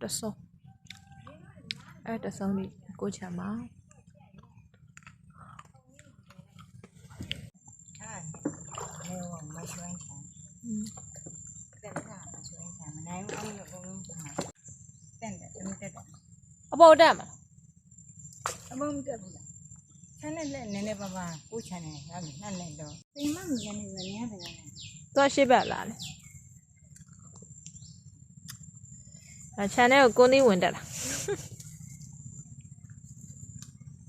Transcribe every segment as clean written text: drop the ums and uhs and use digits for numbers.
တဆုံအဲ့တဆုံဒီကိုချမ်းပါအပေါ်တက်မှာအမေတက်ဘူးလားဆန်းနဲ့လက်နည်းနည်းပါပါကိုချန်နေရမယ်နှက်နေတော့အိမ်မမြင်နေနေရတယ်ကောသွားရှိဘက်လာလေအချန်နဲ့ကိုသီးဝင်တက်လာ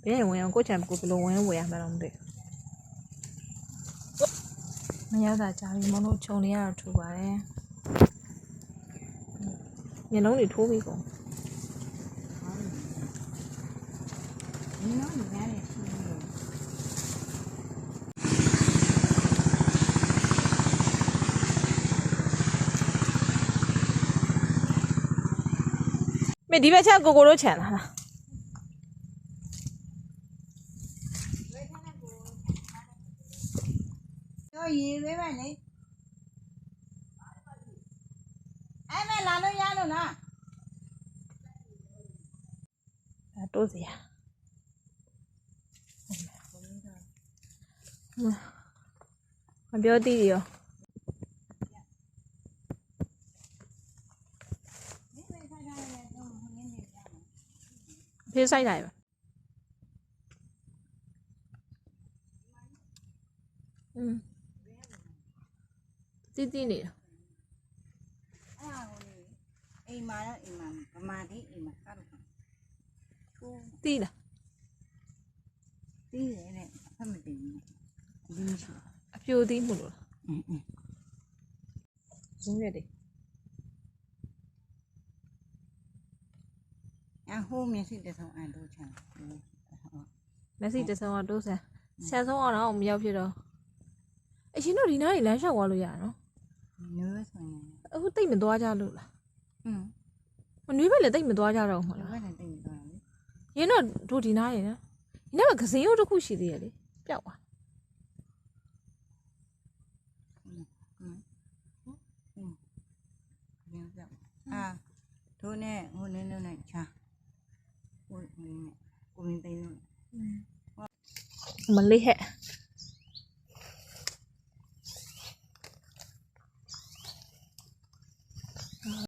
ဘယ်ဝင်အောင်ကိုချမ်းကိုဘယ်လိုဝင်ရမှာတော့မသိမရတာကြာပြီမလို့ခြုံနေရတော့ထူပါတယ်မျက်လုံးတွေထိုးပြီးကုန်ဒီနော်ဒီရတယ်ရှိနေမေဒီဘက်ချက်ကိုတို့ခြံလာတော့ရေသွေးပဲလေအဲ့မဲ့လာလို့ရလို့လားတိုးစရာမပြောသေးရောဖေးဆိုင်လိုက်ပါတီးနေတာအဲ့ဒါကိုလေအိမ်မှာတော့အိမ်မှာဗမာတိအိမ်မှာကားတော့တီးလားတီးတယ်နဲ့ဖတ်မတင်ဘူးဒီမရှိအပြိုတီးမှုလို့ဇင်းရတယ်အဟိုးမျက်စိတဆုံအန်တို့ချမ်းမျက်စိတဆုံကတိုးဆန်ဆန်ဆုံးအောင်တော့မရောက်ဖြစ်တော့အရှင်တို့ဒီနားကြီးလမ်းလျှောက်သွားလို့ရနော်နွေးဆိုရင်အခုတိတ်မသွားကြလို့လားမနွေးပဲလေတိတ်မသွားကြတော့ဟုတ်လားဘယ်နဲ့တိတ်မသွားလဲရင်းတော့တို့ဒီနားရယ်နော်ဒီနားမှာကစင်းရိုးတစ်ခုရှိသေးရလေပျောက်သွားတို့နဲ့ဟိုနင်းလုံးနဲ့ချာကိုမင်းသိန်းလို့မလေးဟဲ့